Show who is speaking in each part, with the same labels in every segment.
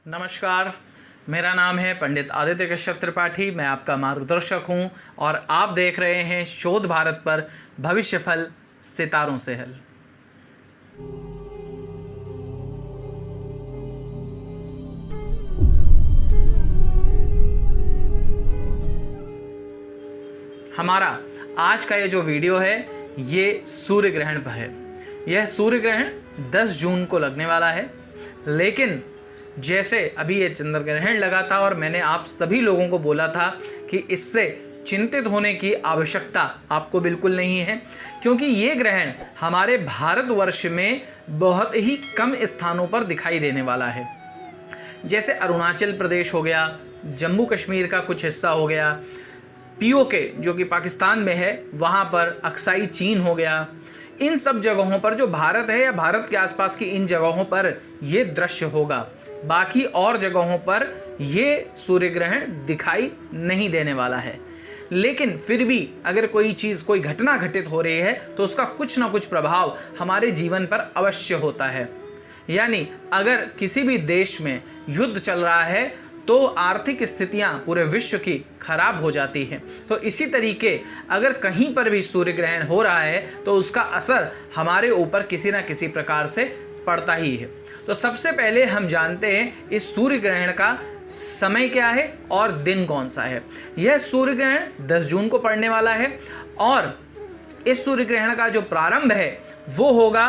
Speaker 1: नमस्कार, मेरा नाम है पंडित आदित्य कश्यप त्रिपाठी। मैं आपका मार्गदर्शक हूं और आप देख रहे हैं शोध भारत पर भविष्य फल सितारों से हल। हमारा आज का ये जो वीडियो है ये सूर्य ग्रहण पर है। यह सूर्य ग्रहण 10 जून को लगने वाला है, लेकिन जैसे अभी ये चंद्र ग्रहण लगा था और मैंने आप सभी लोगों को बोला था कि इससे चिंतित होने की आवश्यकता आपको बिल्कुल नहीं है, क्योंकि ये ग्रहण हमारे भारतवर्ष में बहुत ही कम स्थानों पर दिखाई देने वाला है। जैसे अरुणाचल प्रदेश हो गया, जम्मू कश्मीर का कुछ हिस्सा हो गया, पीओके जो कि पाकिस्तान में है वहाँ पर, अक्साई चीन हो गया, इन सब जगहों पर जो भारत है या भारत के आसपास की इन जगहों पर ये दृश्य होगा। बाकी और जगहों पर ये सूर्य ग्रहण दिखाई नहीं देने वाला है। लेकिन फिर भी अगर कोई चीज़, कोई घटना घटित हो रही है तो उसका कुछ ना कुछ प्रभाव हमारे जीवन पर अवश्य होता है। यानी अगर किसी भी देश में युद्ध चल रहा है तो आर्थिक स्थितियां पूरे विश्व की खराब हो जाती हैं। तो इसी तरीके अगर कहीं पर भी सूर्य ग्रहण हो रहा है तो उसका असर हमारे ऊपर किसी न किसी प्रकार से पड़ता ही है। तो सबसे पहले हम जानते हैं इस सूर्य ग्रहण का समय क्या है और दिन कौन सा है। यह सूर्य ग्रहण 10 जून को पड़ने वाला है और इस सूर्य ग्रहण का जो प्रारंभ है वो होगा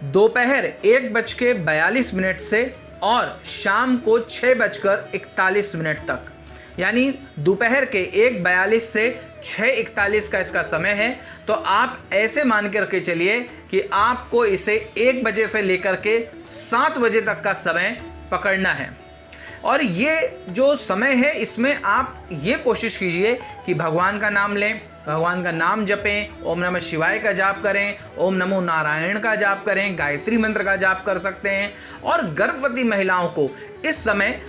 Speaker 1: दोपहर 1:42 से और शाम को 6:41 तक। यानी दोपहर के 1:42 से 6:41 का इसका समय है। तो आप ऐसे मान कर के चलिए कि आपको इसे 1 बजे से लेकर के 7 बजे तक का समय पकड़ना है। और ये जो समय है इसमें आप ये कोशिश कीजिए कि भगवान का नाम लें, भगवान का नाम जपें, ओम नमः शिवाय का जाप करें, ओम नमो नारायण का जाप करें, गायत्री मंत्र का जाप कर सकते हैं। और गर्भवती महिलाओं को इस समय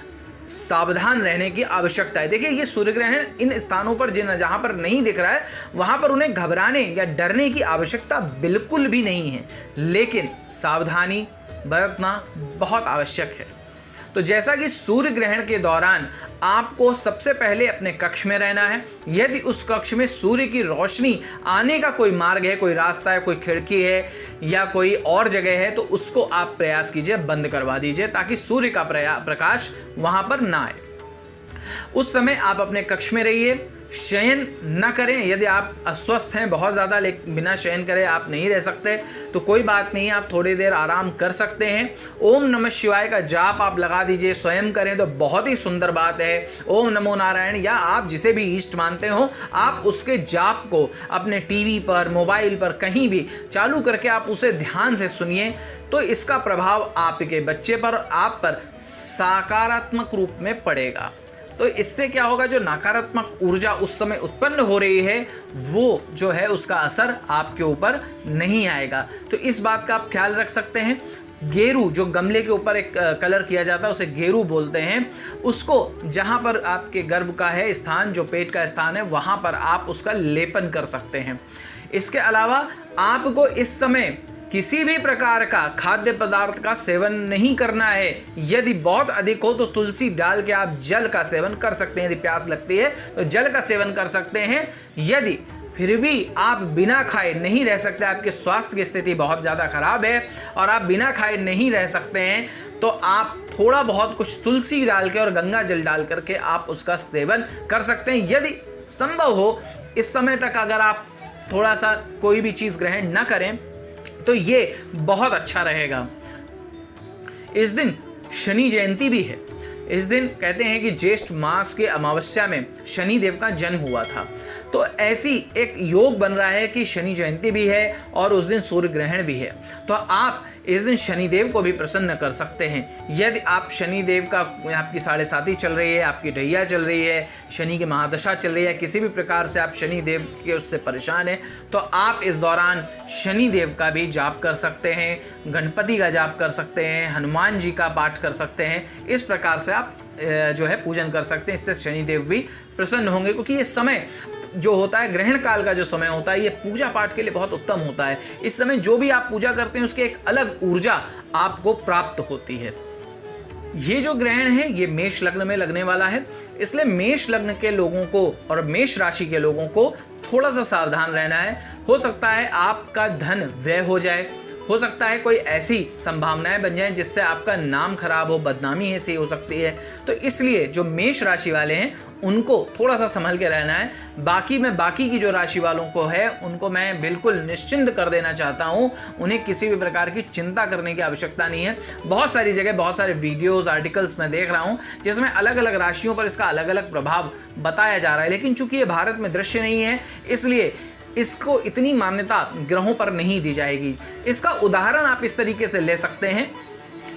Speaker 1: सावधान रहने की आवश्यकता है। देखिए, ये सूर्य ग्रहण इन स्थानों पर जहां पर नहीं दिख रहा है वहां पर उन्हें घबराने या डरने की आवश्यकता बिल्कुल भी नहीं है, लेकिन सावधानी बरतना बहुत आवश्यक है। तो जैसा कि सूर्य ग्रहण के दौरान आपको सबसे पहले अपने कक्ष में रहना है। यदि उस कक्ष में सूर्य की रोशनी आने का कोई मार्ग है, कोई रास्ता है, कोई खिड़की है या कोई और जगह है, तो उसको आप प्रयास कीजिए, बंद करवा दीजिए, ताकि सूर्य का प्रकाश वहां पर ना आए। उस समय आप अपने कक्ष में रहिए, शयन न करें। यदि आप अस्वस्थ हैं बहुत ज़्यादा, लेकिन बिना शयन करे आप नहीं रह सकते तो कोई बात नहीं, आप थोड़ी देर आराम कर सकते हैं। ओम नमः शिवाय का जाप आप लगा दीजिए, स्वयं करें तो बहुत ही सुंदर बात है। ओम नमो नारायण या आप जिसे भी इष्ट मानते हो, आप उसके जाप को अपने टीवी पर, मोबाइल पर, कहीं भी चालू करके आप उसे ध्यान से सुनिए। तो इसका प्रभाव आपके बच्चे पर, आप पर सकारात्मक रूप में पड़ेगा। तो इससे क्या होगा, जो नकारात्मक ऊर्जा उस समय उत्पन्न हो रही है वो जो है उसका असर आपके ऊपर नहीं आएगा। तो इस बात का आप ख्याल रख सकते हैं। गेरू, जो गमले के ऊपर एक कलर किया जाता है उसे गेरू बोलते हैं, उसको जहाँ पर आपके गर्भ का है स्थान, जो पेट का स्थान है, वहाँ पर आप उसका लेपन कर सकते हैं। इसके अलावा आपको इस समय किसी भी प्रकार का खाद्य पदार्थ का सेवन नहीं करना है। यदि बहुत अधिक हो तो तुलसी डाल के आप जल का सेवन कर सकते हैं। यदि प्यास लगती है तो जल का सेवन कर सकते हैं। यदि फिर भी आप बिना खाए नहीं रह सकते, आपके स्वास्थ्य की स्थिति बहुत ज़्यादा खराब है और आप बिना खाए नहीं रह सकते हैं, तो आप थोड़ा बहुत कुछ तुलसी डाल के और गंगा जल डाल करके आप उसका सेवन कर सकते हैं। यदि संभव हो इस समय तक अगर आप थोड़ा सा कोई भी चीज़ ग्रहण न करें तो ये बहुत अच्छा रहेगा। इस दिन शनि जयंती भी है। इस दिन कहते हैं कि ज्येष्ठ मास के अमावस्या में शनि देव का जन्म हुआ था। तो ऐसी एक योग बन रहा है कि शनि जयंती भी है और उस दिन सूर्य ग्रहण भी है। तो आप इस दिन शनिदेव को भी प्रसन्न कर सकते हैं। यदि आप शनिदेव का, आपकी 7.5 चल रही है, आपकी ढैया चल रही है, शनि की महादशा चल रही है, किसी भी प्रकार से आप शनिदेव के उससे परेशान हैं, तो आप इस दौरान शनिदेव का भी जाप कर सकते हैं, गणपति का जाप कर सकते हैं, हनुमान जी का पाठ कर सकते हैं। इस प्रकार से आप जो है पूजन कर सकते हैं। इससे शनिदेव भी प्रसन्न होंगे, क्योंकि ये समय जो होता है, ग्रहण काल का जो समय होता है, ये पूजा पाठ के लिए बहुत उत्तम होता है। इस समय जो भी आप पूजा करते हैं उसकी एक अलग ऊर्जा आपको प्राप्त होती है। ये जो ग्रहण है ये मेष लग्न में लगने वाला है, इसलिए मेष लग्न के लोगों को और मेष राशि के लोगों को थोड़ा सा सावधान रहना है। हो सकता है आपका धन व्यय हो जाए, हो सकता है कोई ऐसी संभावनाएं बन जाएं जिससे आपका नाम खराब हो, बदनामी ऐसी हो सकती है। तो इसलिए जो मेष राशि वाले हैं उनको थोड़ा सा संभल के रहना है। बाकी की जो राशि वालों को है उनको मैं बिल्कुल निश्चिंत कर देना चाहता हूं, उन्हें किसी भी प्रकार की चिंता करने की आवश्यकता नहीं है। बहुत सारी जगह बहुत सारे वीडियोस आर्टिकल्स मैं देख रहा हूं जिसमें अलग अलग राशियों पर इसका अलग अलग प्रभाव बताया जा रहा है, लेकिन चूंकि ये भारत में दृश्य नहीं है इसलिए इसको इतनी मान्यता ग्रहों पर नहीं दी जाएगी। इसका उदाहरण आप इस तरीके से ले सकते हैं,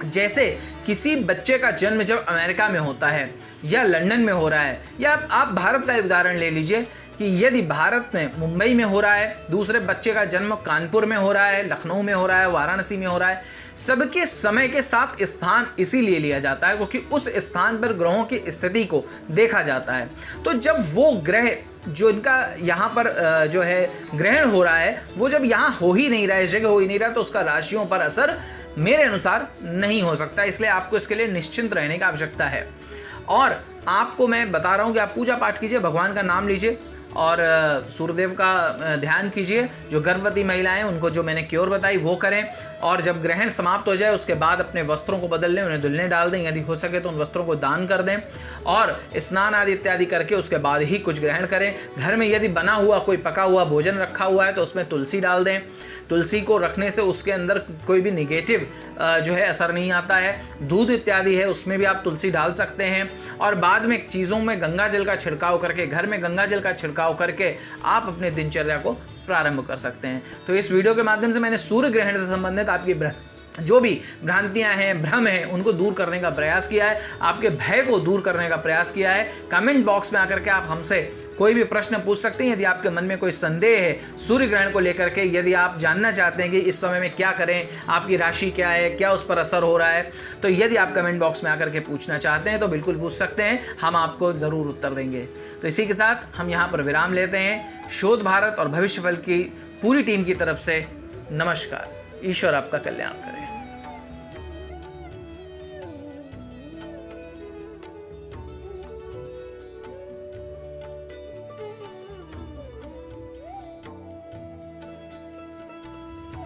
Speaker 1: जैसे किसी बच्चे का जन्म जब अमेरिका में होता है या लंदन में हो रहा है, या आप भारत का उदाहरण ले लीजिए कि यदि भारत में मुंबई में हो रहा है, दूसरे बच्चे का जन्म कानपुर में हो रहा है, लखनऊ में हो रहा है, वाराणसी में हो रहा है, सबके समय के साथ स्थान इसीलिए लिया जाता है क्योंकि उस स्थान पर ग्रहों की स्थिति को देखा जाता है। तो जब वो ग्रह जो इनका यहाँ पर जो है ग्रहण हो रहा है वो जब यहाँ हो ही नहीं रहा है, इस जगह हो ही नहीं रहा, तो उसका राशियों पर असर मेरे अनुसार नहीं हो सकता। इसलिए आपको इसके लिए निश्चिंत रहने की आवश्यकता है। और आपको मैं बता रहा हूँ कि आप पूजा पाठ कीजिए, भगवान का नाम लीजिए और सूर्यदेव का ध्यान कीजिए। जो गर्भवती महिलाएं उनको जो मैंने क्योर बताई वो करें, और जब ग्रहण समाप्त हो जाए उसके बाद अपने वस्त्रों को बदल लें, उन्हें धुलने डाल दें, यदि हो सके तो उन वस्त्रों को दान कर दें और स्नान आदि इत्यादि करके उसके बाद ही कुछ ग्रहण करें। घर में यदि बना हुआ कोई पका हुआ भोजन रखा हुआ है तो उसमें तुलसी डाल दें। तुलसी को रखने से उसके अंदर कोई भी निगेटिव जो है असर नहीं आता है। दूध इत्यादि है उसमें भी आप तुलसी डाल सकते हैं, और बाद में चीज़ों में गंगा जल का छिड़काव करके, घर में गंगा जल का छिड़काव करके आप अपने दिनचर्या को प्रारंभ कर सकते हैं। तो इस वीडियो के माध्यम से मैंने सूर्य ग्रहण से संबंधित आपकी जो भी भ्रांतियां हैं, भ्रम हैं, उनको दूर करने का प्रयास किया है, आपके भय को दूर करने का प्रयास किया है। कमेंट बॉक्स में आकर के आप हमसे कोई भी प्रश्न पूछ सकते हैं। यदि आपके मन में कोई संदेह है सूर्य ग्रहण को लेकर के, यदि आप जानना चाहते हैं कि इस समय में क्या करें, आपकी राशि क्या है, क्या उस पर असर हो रहा है, तो यदि आप कमेंट बॉक्स में आकर के पूछना चाहते हैं तो बिल्कुल पूछ सकते हैं, हम आपको ज़रूर उत्तर देंगे। तो इसी के साथ हम यहाँ पर विराम लेते हैं। शोध भारत और भविष्यफल की पूरी टीम की तरफ से नमस्कार। ईश्वर आपका कल्याण करे।